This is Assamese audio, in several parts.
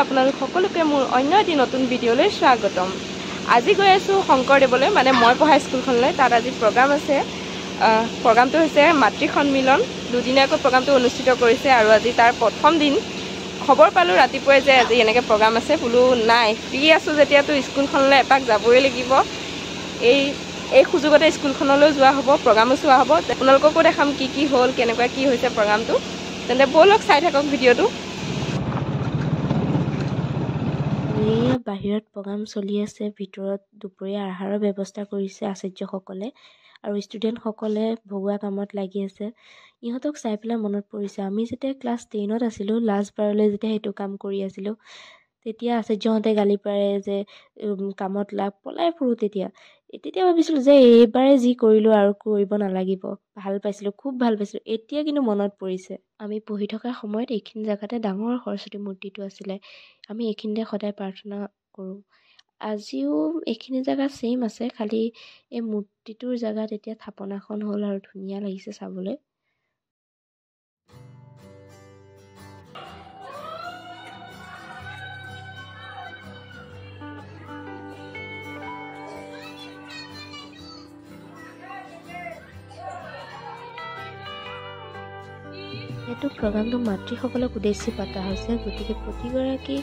আপোনালোক সকলোকে মোৰ অন্য এটি নতুন ভিডিঅ'লৈ স্বাগতম। আজি গৈ আছোঁ শংকৰদেৱলৈ, মানে মই পঢ়া স্কুলখনলৈ। তাত আজি প্ৰগ্ৰাম আছে। প্ৰগ্ৰামটো হৈছে মাতৃ সন্মিলন। দুদিনীয়াকৈ প্ৰগ্ৰামটো অনুষ্ঠিত কৰিছে আৰু আজি তাৰ প্ৰথম দিন। খবৰ পালোঁ ৰাতিপুৱাই যে আজি এনেকৈ প্ৰগ্ৰাম আছে। বোলো নাই, ফ্ৰী আছোঁ যেতিয়াতো স্কুলখনলৈ এপাক যাবই লাগিব। এই সুযোগতে স্কুলখনলৈ যোৱা হ'ব, প্ৰগ্ৰামো চোৱা হ'ব। আপোনালোককো দেখাম কি হ'ল, কেনেকুৱা কি হৈছে প্ৰগ্ৰামটো। তেন্তে ব'লক চাই থাকক ভিডিঅ'টো। বাহিৰত প্ৰগ্ৰাম চলি আছে। ভিতৰত দুপৰীয়া আহাৰৰ ব্যৱস্থা কৰিছে আচাৰ্যসকলে আৰু ষ্টুডেণ্টসকলে ভগোৱা কামত লাগি আছে। ইহঁতক চাই পেলাই মনত পৰিছে, আমি যেতিয়া ক্লাছ 10ত আছিলোঁ, লাষ্ট বাৰলৈ যেতিয়া সেইটো কাম কৰি আছিলোঁ, তেতিয়া আচাৰ্যহঁতে গালি পাৰে যে কামত পলাই ফুৰোঁ। তেতিয়া ভাবিছিলোঁ যে এইবাৰে যি কৰিলোঁ আৰু কৰিব নালাগিব। ভাল পাইছিলোঁ, খুব ভাল পাইছিলোঁ। এতিয়া কিন্তু মনত পৰিছে, আমি পঢ়ি থকাৰ সময়ত এইখিনি জেগাতে ডাঙৰ সৰস্বতী মূৰ্তিটো আছিলে। আমি এইখিনিতে সদায় প্ৰাৰ্থনা কৰোঁ। আজিও এইখিনি জেগা ছেইম আছে, খালি এই মূৰ্তিটোৰ জেগাত এতিয়া থাপনাখন হ'ল আৰু ধুনীয়া লাগিছে চাবলৈ। এইটো প্ৰগ্ৰামটো মাতৃসকলক উদ্দেশ্যি পতা হৈছে, গতিকে প্ৰতিগৰাকী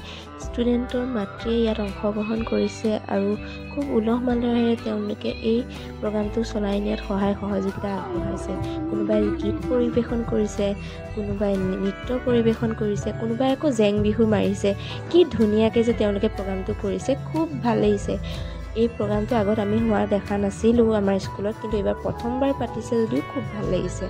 ষ্টুডেণ্টৰ মাতৃয়ে ইয়াত অংশগ্ৰহণ কৰিছে আৰু খুব উলহ মালহেৰে তেওঁলোকে এই প্ৰগ্ৰামটো চলাই নিয়াত সহায় সহযোগিতা আগবঢ়াইছে। কোনোবাই গীত পৰিৱেশন কৰিছে, কোনোবাই নৃত্য পৰিৱেশন কৰিছে, কোনোবাই আকৌ জেং বিহু মাৰিছে। কি ধুনীয়াকৈ যে তেওঁলোকে প্ৰগ্ৰামটো কৰিছে, খুব ভাল লাগিছে। এই প্ৰগ্ৰামটো আগত আমি হোৱা দেখা নাছিলোঁ আমাৰ স্কুলত, কিন্তু এইবাৰ প্ৰথমবাৰ পাতিছে যদিও খুব ভাল লাগিছে।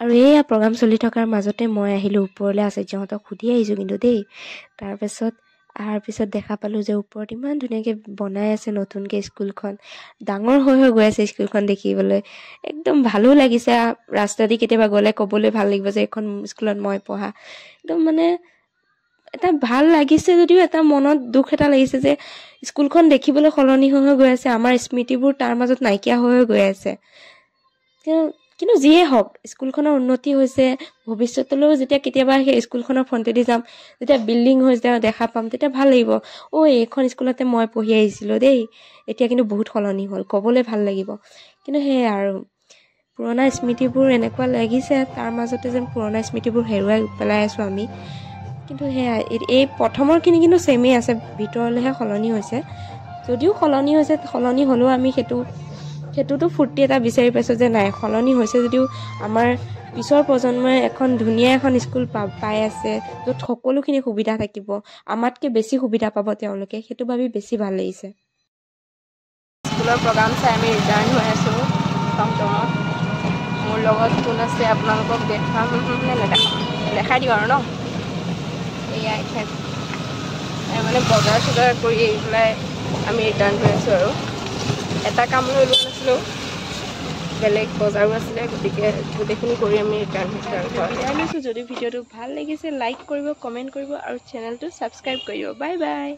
আৰু এয়া প্ৰগ্ৰাম চলি থকাৰ মাজতে মই আহিলোঁ ওপৰলৈ, আচাৰ্যহঁতক সুধি আহিছোঁ কিন্তু দেই। তাৰপাছত অহাৰ পিছত দেখা পালোঁ যে ওপৰত ইমান ধুনীয়াকৈ বনাই আছে নতুনকৈ স্কুলখন। ডাঙৰ হৈ গৈ আছে স্কুলখন দেখিবলৈ, একদম ভালো লাগিছে। ৰাস্তা দি কেতিয়াবা গ'লে ক'বলৈ ভাল লাগিব যে এইখন স্কুলত মই পঢ়া। একদম মানে এটা ভাল লাগিছে যদিও এটা মনত দুখ এটা লাগিছে যে স্কুলখন দেখিবলৈ সলনি হৈ গৈ আছে, আমাৰ স্মৃতিবোৰ তাৰ মাজত নাইকিয়া হৈ গৈ আছে। কিন্তু যিয়ে হওক, স্কুলখনৰ উন্নতি হৈছে। ভৱিষ্যতলৈও যেতিয়া কেতিয়াবা সেই স্কুলখনৰ ফ্ৰণ্টেদি যাম, যেতিয়া বিল্ডিং হৈ দেখা পাম, তেতিয়া ভাল লাগিব। এইখন স্কুলতে মই পঢ়ি আহিছিলোঁ দেই, এতিয়া কিন্তু বহুত সলনি হ'ল, ক'বলৈ ভাল লাগিব। কিন্তু সেয়াই আৰু, পুৰণা স্মৃতিবোৰ এনেকুৱা লাগিছে, তাৰ মাজতে যেন পুৰণা স্মৃতিবোৰ হেৰুৱাই পেলাই আছোঁ আমি। কিন্তু সেয়াই, এই প্ৰথমৰখিনি কিন্তু ছেমেই আছে, ভিতৰলৈহে সলনি হৈছে। যদিও সলনি হ'লেও আমি সেইটোতো ফূৰ্তি এটা বিচাৰি পাইছোঁ যে নাই, সলনি হৈছে যদিও আমাৰ পিছৰ প্ৰজন্মই এখন ধুনীয়া এখন স্কুল পাই আছে, য'ত সকলোখিনি সুবিধা থাকিব, আমাতকৈ বেছি সুবিধা পাব তেওঁলোকে। সেইটো ভাবি বেছি ভাল লাগিছে। স্কুলৰ প্ৰগ্ৰাম চাই আমি ৰিটাৰ্ণ হৈ আছোঁ টমটমত। মোৰ লগত কোন আছে আপোনালোকক দেখাম নে নেদেখাম? দেখাই দিওঁ আৰু ন। এয়া মানে বজাৰ চজাৰ কৰি আহি পেলাই আমি ৰিটাৰ্ণ হৈ আছোঁ আৰু। এটা কাম লৈ লোৱা নাছিলোঁ, বেলেগ বজাৰো আছিলে, গতিকে গোটেইখিনি কৰি আমি ৰিটাৰ্ণ হৈছোঁ। যদি ভিডিঅ'টো ভাল লাগিছে লাইক কৰিব, কমেণ্ট কৰিব আৰু চেনেলটো ছাবস্ক্ৰাইব কৰিব। Bye bye.